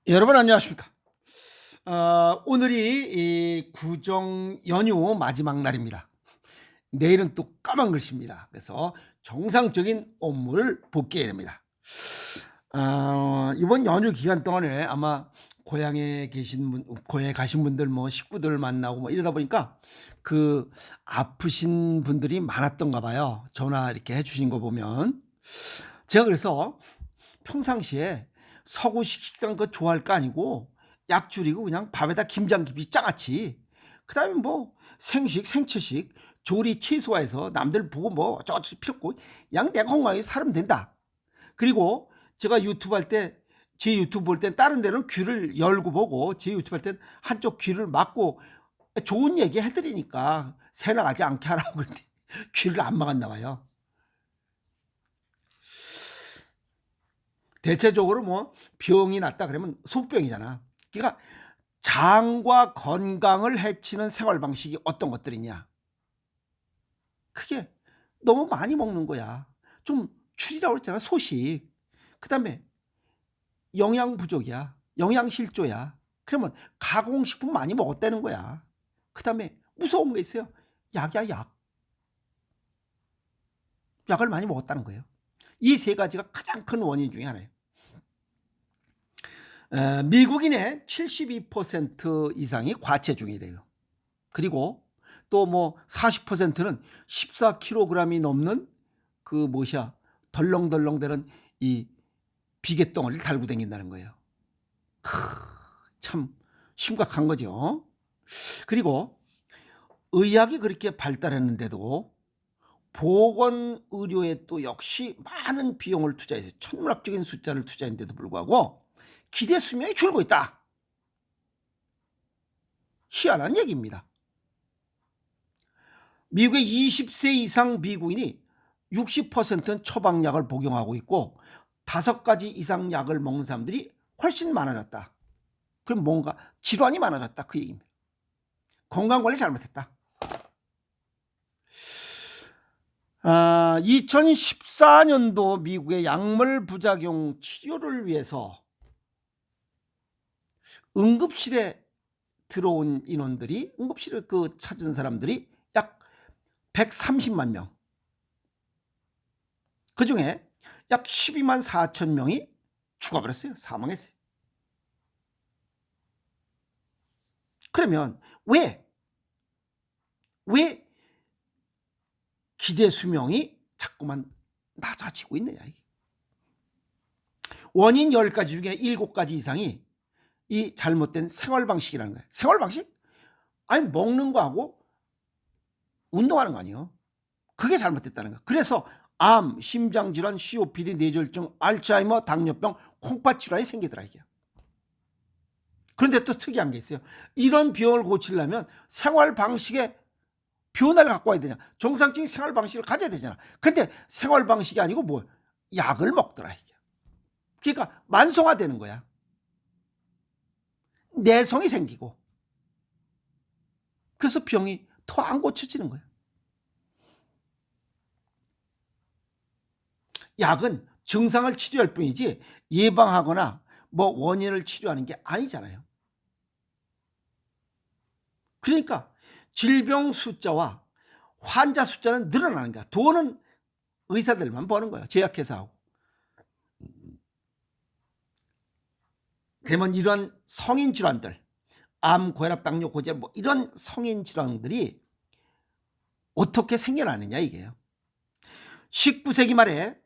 여러분 안녕하십니까? 오늘이 이 구정 연휴 마지막 날입니다. 내일은 또 까만 글씨입니다. 그래서 정상적인 업무를 복귀해야 됩니다. 이번 연휴 기간 동안에 아마 고향에 가신 분들 뭐 식구들 만나고 뭐 이러다 보니까 그 아프신 분들이 많았던가 봐요. 전화 이렇게 해 주신 거 보면. 제가 그래서 평상시에 서구식 식당 그 좋아할 거 아니고 약 줄이고 그냥 밥에다 김장 김치 짜같이 그다음에 뭐 생식 생채식 조리 최소화해서 남들 보고 뭐 어쩌고저쩌고 필요 없고 그냥 내 건강하게 살면 된다. 그리고 제가 유튜브 할 때 제 유튜브 볼 땐 다른 데는 귀를 열고 보고 제 유튜브 할 땐 한쪽 귀를 막고 좋은 얘기 해드리니까 새 나가지 않게 하라고 그랬더니 귀를 안 막았나 봐요. 대체적으로 뭐 병이 났다 그러면 속병이잖아. 그러니까 장과 건강을 해치는 생활 방식이 어떤 것들이냐. 그게 너무 많이 먹는 거야. 좀 줄이라고 했잖아. 소식. 그다음에 영양 부족이야. 영양 실조야. 그러면 가공식품 많이 먹었다는 거야. 그다음에 무서운 거 있어요. 약이야, 약. 약을 많이 먹었다는 거예요. 이 세 가지가 가장 큰 원인 중에 하나예요. 미국인의 72% 이상이 과체중이래요. 그리고 또 뭐 40%는 14kg이 넘는 그 뭐야 덜렁덜렁대는 이 비계덩어리를 달고 다닌다는 거예요. 참 심각한 거죠. 그리고 의학이 그렇게 발달했는데도 보건 의료에 또 역시 많은 비용을 투자해서 천문학적인 숫자를 투자했는데도 불구하고 기대 수명이 줄고 있다. 희한한 얘기입니다. 미국의 20세 이상 미국인이 60%는 처방약을 복용하고 있고 5가지 이상 약을 먹는 사람들이 훨씬 많아졌다. 그럼 뭔가 질환이 많아졌다 그 얘기입니다. 건강관리 잘못했다. 2014년도 미국의 약물 부작용 치료를 위해서 응급실에 들어온 인원들이 응급실을 찾은 사람들이 약 130만 명. 그중에 약 12만 4천 명이 죽어버렸어요. 사망했어요. 그러면 왜 기대 수명이 자꾸만 낮아지고 있느냐. 원인 10가지 중에 7가지 이상이 이 잘못된 생활 방식이라는 거예요. 생활 방식? 아니 먹는 거하고 운동하는 거 아니에요. 그게 잘못됐다는 거예요. 그래서 암, 심장질환, COPD, 뇌졸중, 알츠하이머, 당뇨병, 콩팥 질환이 생기더라 이게. 그런데 또 특이한 게 있어요. 이런 병을 고치려면 생활 방식에 변화를 갖고 와야 되냐. 정상적인 생활 방식을 가져야 되잖아. 근데 생활 방식이 아니고 뭐 약을 먹더라 이게. 그러니까 만성화되는 거야. 내성이 생기고. 그래서 병이 더 안 고쳐지는 거야. 약은 증상을 치료할 뿐이지 예방하거나 뭐 원인을 치료하는 게 아니잖아요. 그러니까 질병 숫자와 환자 숫자는 늘어나는 거야. 돈은 의사들만 버는 거야. 제약회사 하고. 그러면 이런 성인 질환들, 암, 고혈압, 당뇨, 고지혈 뭐 이런 성인 질환들이 어떻게 생겨나느냐 이게요. 19세기 말에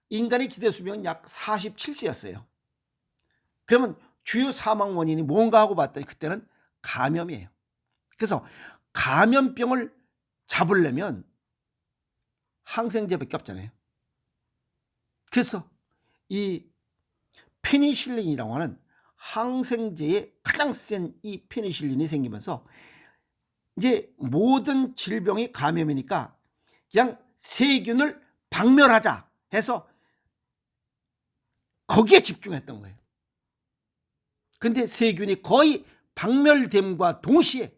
인간의 기대 수명은 약 47세였어요. 그러면 주요 사망 원인이 뭔가 하고 봤더니 그때는 감염이에요. 그래서 감염병을 잡으려면 항생제밖에 없잖아요. 그래서 이 페니실린이라고 하는 항생제의 가장 센 이 페니실린이 생기면서 이제 모든 질병이 감염이니까 그냥 세균을 박멸하자 해서 거기에 집중했던 거예요. 근데 세균이 거의 박멸됨과 동시에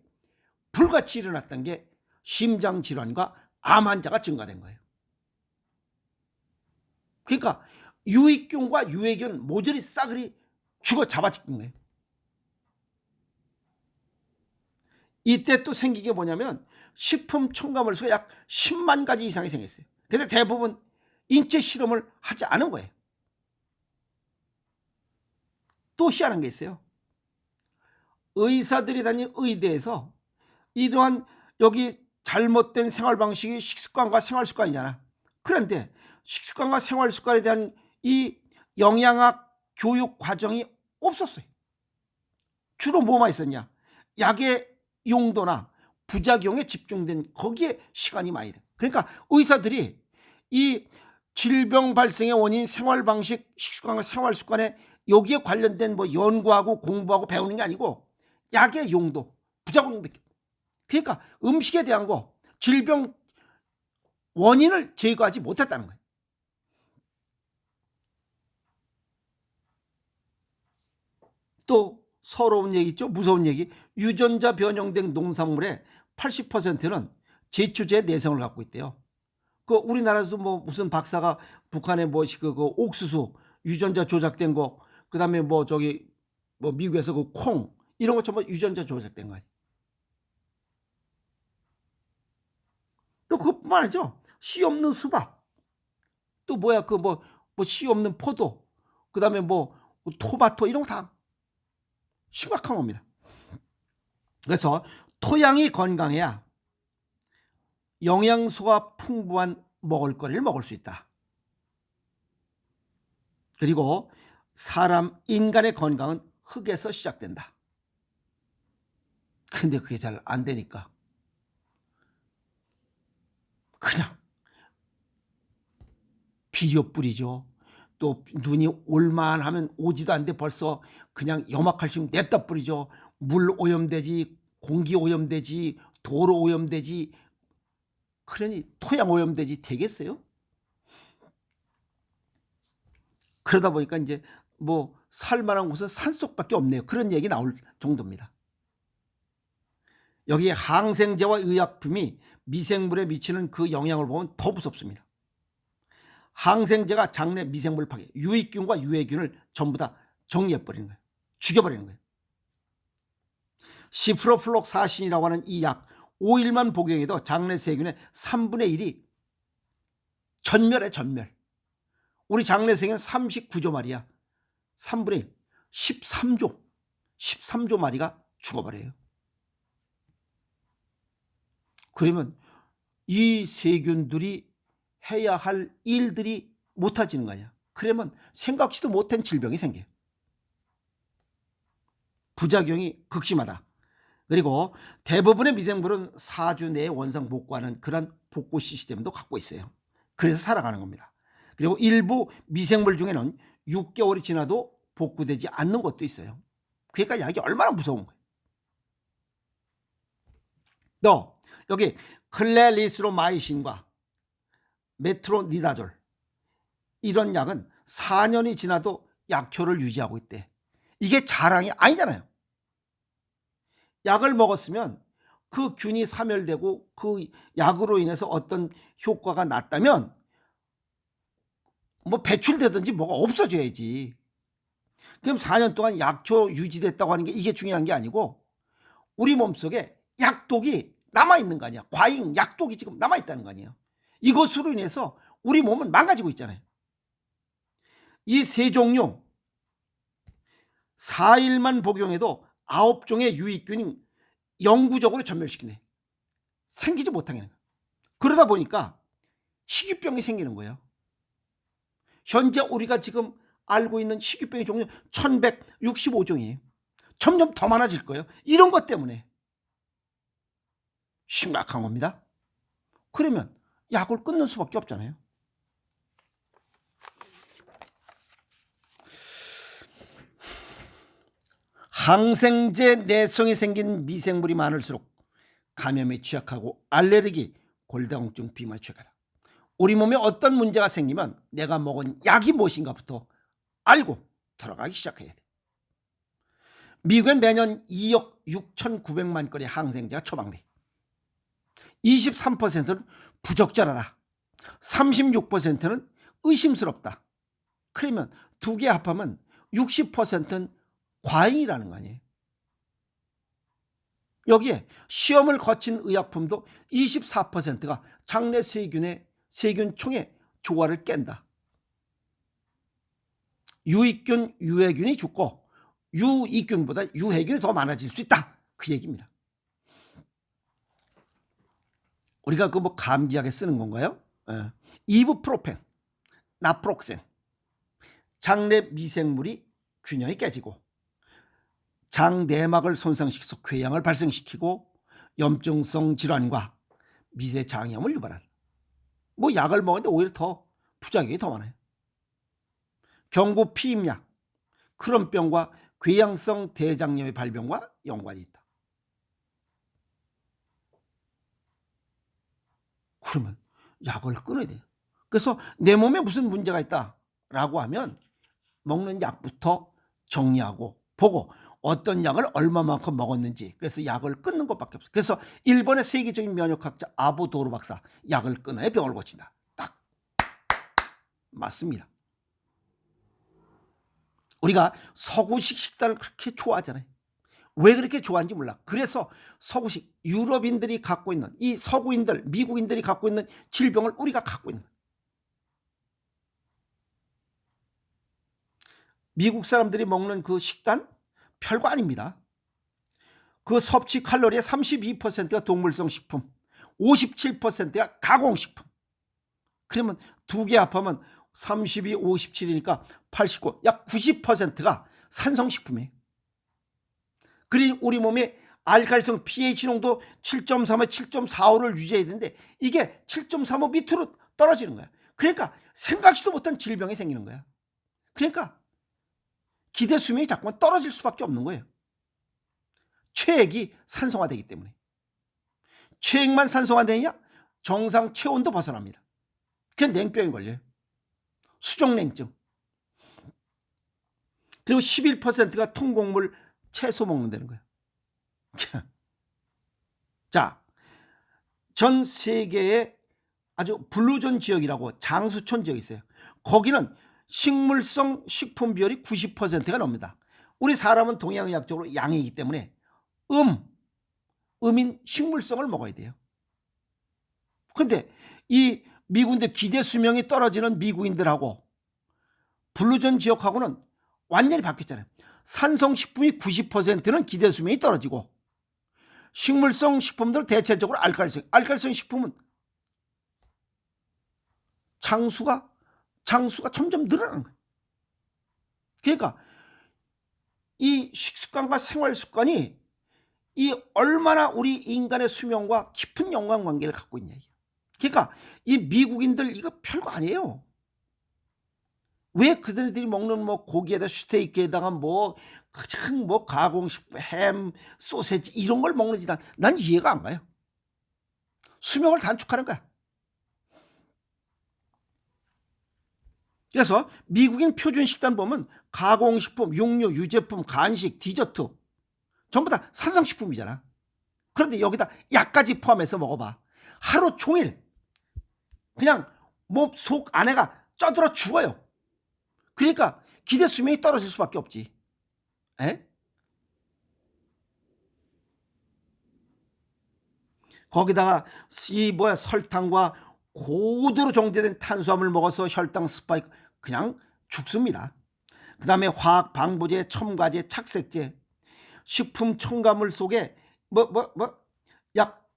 불같이 일어났던 게 심장질환과 암 환자가 증가된 거예요. 그러니까 유익균과 유해균 모조리 싸그리 죽어 잡아찍는 거예요. 이때 또 생긴 게 뭐냐면 식품 첨가물수가 약 10만 가지 이상이 생겼어요. 근데 대부분 인체 실험을 하지 않은 거예요. 또 희한한 게 있어요. 의사들이 다닌 의대에서 이러한 여기 잘못된 생활 방식이 식습관과 생활 습관이잖아. 그런데 식습관과 생활 습관에 대한 이 영양학 교육 과정이 없었어요. 주로 뭐만 있었냐? 약의 용도나 부작용에 집중된 거기에 시간이 많이 돼. 그러니까 의사들이 이 질병 발생의 원인 생활 방식, 식습관과 생활 습관에 여기에 관련된 뭐 연구하고 공부하고 배우는 게 아니고 약의 용도, 부작용밖에. 그러니까 음식에 대한 거, 질병 원인을 제거하지 못했다는 거예요. 또 서러운 얘기 있죠. 무서운 얘기. 유전자 변형된 농산물의 80%는 제초제 내성을 갖고 있대요. 그 우리나라에서도 뭐 무슨 박사가 북한에 뭐 그 옥수수 유전자 조작된 거, 그다음에 뭐 저기 뭐 미국에서 그 콩 이런 거 전부 유전자 조작된 거 아니에요. 또 그것뿐만 아니죠. 씨 없는 수박, 또 뭐야 그 뭐 씨 없는 포도, 그다음에 뭐 토마토 이런 거 다 심각한 겁니다. 그래서 토양이 건강해야 영양소가 풍부한 먹을거리를 먹을 수 있다. 그리고 사람 인간의 건강은 흙에서 시작된다. 근데 그게 잘 안 되니까 그냥 비료 뿌리죠. 또 눈이 올만하면 오지도 않는데 벌써 그냥 염화칼슘 냅다 뿌리죠. 물 오염되지, 공기 오염되지, 도로 오염되지, 그러니 토양 오염되지 되겠어요? 그러다 보니까 이제 뭐 살만한 곳은 산속밖에 없네요. 그런 얘기 나올 정도입니다. 여기에 항생제와 의약품이 미생물에 미치는 그 영향을 보면 더 무섭습니다. 항생제가 장내 미생물 파괴, 유익균과 유해균을 전부 다 정리해버리는 거예요. 죽여버리는 거예요. 시프로플록사신이라고 하는 이 약 5일만 복용해도 장내 세균의 3분의 1이 전멸해, 전멸. 우리 장내 세균은 39조 마리야. 3분의 1, 13조 마리가 죽어버려요. 그러면 이 세균들이 해야 할 일들이 못해지는 거 아니야. 그러면 생각지도 못한 질병이 생겨요. 부작용이 극심하다. 그리고 대부분의 미생물은 4주 내에 원상 복구하는 그런 복구 시스템도 갖고 있어요. 그래서 살아가는 겁니다. 그리고 일부 미생물 중에는 6개월이 지나도 복구되지 않는 것도 있어요. 그러니까 약이 얼마나 무서운 거예요. 또 여기 클레리스로마이신과 메트로니다졸 이런 약은 4년이 지나도 약효를 유지하고 있대. 이게 자랑이 아니잖아요. 약을 먹었으면 그 균이 사멸되고 그 약으로 인해서 어떤 효과가 났다면 뭐 배출되든지 뭐가 없어져야지. 그럼 4년 동안 약효 유지됐다고 하는 게 이게 중요한 게 아니고 우리 몸속에 약독이 남아있는 거 아니야. 과잉 약독이 지금 남아있다는 거 아니에요. 이것으로 인해서 우리 몸은 망가지고 있잖아요. 이 세 종류 4일만 복용해도 9종의 유익균이 영구적으로 전멸시키네. 생기지 못하게 하는 거예요. 그러다 보니까 식이병이 생기는 거예요. 현재 우리가 지금 알고 있는 식이병의 종류 1165종이에요. 점점 더 많아질 거예요. 이런 것 때문에 심각한 겁니다. 그러면 약을 끊는 수밖에 없잖아요. 항생제 내성이 생긴 미생물이 많을수록 감염에 취약하고 알레르기, 골다공증, 비만에 취약하다. 우리 몸에 어떤 문제가 생기면 내가 먹은 약이 무엇인가부터 알고 들어가기 시작해야 돼. 미국엔 매년 2억 6,900만 건의 항생제가 처방돼. 23%는 부적절하다. 36%는 의심스럽다. 그러면 두 개 합하면 60%는 과잉이라는 거 아니에요. 여기에 시험을 거친 의약품도 24%가 장내 세균총의 조화를 깬다. 유익균, 유해균이 죽고 유익균보다 유해균이 더 많아질 수 있다. 그 얘기입니다. 우리가 그 뭐 감기약에 쓰는 건가요? 이브프로펜, 나프록센. 장내 미생물이 균형이 깨지고 장 내막을 손상시켜서 궤양을 발생시키고 염증성 질환과 미세장염을 유발한다. 뭐 약을 먹었는데 오히려 더 부작용이 더 많아요. 경부 피임약, 크론병과 궤양성 대장염의 발병과 연관이 있다. 그러면 약을 끊어야 돼요. 그래서 내 몸에 무슨 문제가 있다라고 하면 먹는 약부터 정리하고 보고 어떤 약을 얼마만큼 먹었는지, 그래서 약을 끊는 것밖에 없어요. 그래서 일본의 세계적인 면역학자 아보도로 박사, 약을 끊어야 병을 고친다. 딱 맞습니다. 우리가 서구식 식단을 그렇게 좋아하잖아요. 왜 그렇게 좋아하는지 몰라. 그래서 서구식, 유럽인들이 갖고 있는, 이 서구인들, 미국인들이 갖고 있는 질병을 우리가 갖고 있는 거예요. 미국 사람들이 먹는 그 식단 별거 아닙니다. 그 섭취 칼로리의 32%가 동물성 식품, 57%가 가공식품. 그러면 두 개 합하면 32, 57이니까 89, 약 90%가 산성식품이에요. 그러니 우리 몸에 알칼리성 pH 농도 7.3에 7.45를 유지해야 되는데 이게 7.35 밑으로 떨어지는 거야. 그러니까 생각지도 못한 질병이 생기는 거야. 그러니까 기대 수명이 자꾸만 떨어질 수밖에 없는 거예요. 체액이 산성화되기 때문에. 체액만 산성화되냐? 정상 체온도 벗어납니다. 그냥 냉병이 걸려요. 수족냉증. 그리고 11%가 통곡물 채소 먹는다는 거예요. 자, 전 세계에 아주 블루존 지역이라고 장수촌 지역이 있어요. 거기는 식물성 식품 비율이 90%가 넘습니다. 우리 사람은 동양의학적으로 양이기 때문에 음인 식물성을 먹어야 돼요. 그런데 이 미국인들 기대 수명이 떨어지는 미국인들하고 블루존 지역하고는 완전히 바뀌었잖아요. 산성식품이 90%는 기대 수명이 떨어지고 식물성 식품들 대체적으로 알칼리성 식품은 장수가 점점 늘어나는 거예요. 그러니까 이 식습관과 생활습관이 이 얼마나 우리 인간의 수명과 깊은 연관관계를 갖고 있냐. 그러니까 이 미국인들 이거 별거 아니에요. 왜 그들이 먹는 뭐 고기에다 스테이크에다가 뭐 그냥 뭐 가공식품, 햄, 소세지 이런 걸 먹는지 난 이해가 안 가요. 수명을 단축하는 거야. 그래서 미국인 표준 식단 보면 가공식품, 육류, 유제품, 간식, 디저트 전부 다 산성식품이잖아. 그런데 여기다 약까지 포함해서 먹어봐. 하루 종일 그냥 몸 속 안에가 쪄들어 죽어요. 그러니까 기대 수명이 떨어질 수밖에 없지. 에? 거기다가 이 설탕과 고도로 정제된 탄수화물 먹어서 혈당 스파이크 그냥 죽습니다. 그 다음에 화학 방부제, 첨가제, 착색제, 식품 첨가물 속에 약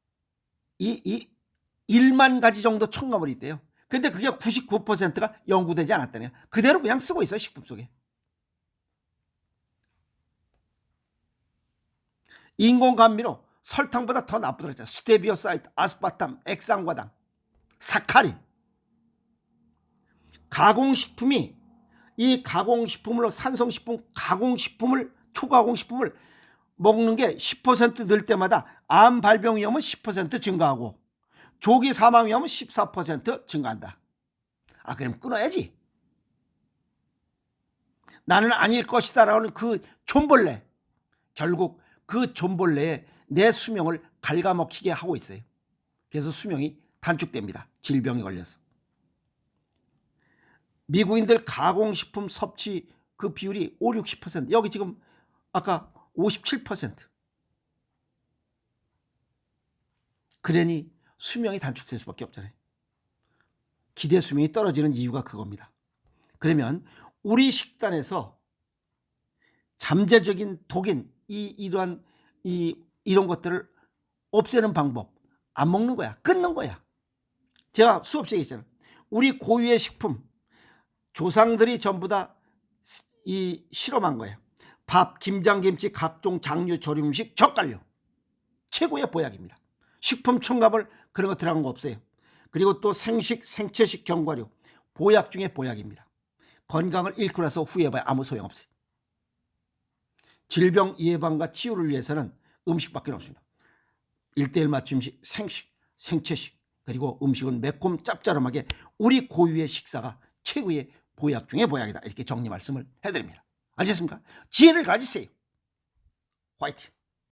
1만 가지 정도 첨가물이 있대요. 근데 그게 99%가 연구되지 않았다네요. 그대로 그냥 쓰고 있어요, 식품 속에. 인공 감미로 설탕보다 더 나쁘다고 했잖아요. 스테비오사이트, 아스파탐, 액상과당, 사카린. 가공식품이 이 가공식품으로 산성식품, 가공식품을 초가공식품을 먹는 게 10% 늘 때마다 암 발병 위험은 10% 증가하고 조기 사망 위험은 14% 증가한다. 아, 그럼 끊어야지. 나는 아닐 것이다 라는 그 존벌레, 결국 그 존벌레에 내 수명을 갉아먹히게 하고 있어요. 그래서 수명이 단축됩니다. 질병에 걸려서. 미국인들 가공식품 섭취 그 비율이 5, 60%. 여기 지금 아까 57%. 그러니 수명이 단축될 수밖에 없잖아요. 기대 수명이 떨어지는 이유가 그겁니다. 그러면 우리 식단에서 잠재적인 독인 이러한 이런 것들을 없애는 방법, 안 먹는 거야. 끊는 거야. 제가 수없이 얘기했잖아요. 우리 고유의 식품, 조상들이 전부 다 실험한 거예요. 밥, 김장, 김치, 각종 장류, 조림 음식, 젓갈류. 최고의 보약입니다. 식품 첨가물 그런 거 들어간 거 없어요. 그리고 또 생식, 생채식, 견과류. 보약 중에 보약입니다. 건강을 잃고 나서 후회해봐야 아무 소용없어요. 질병 예방과 치유를 위해서는 음식밖에 없습니다. 1:1 맞춤식, 생식, 생채식, 그리고 음식은 매콤 짭짤하게 우리 고유의 식사가 최고의 보약 중에 보약이다. 이렇게 정리 말씀을 해드립니다. 아셨습니까? 지혜를 가지세요. 화이팅!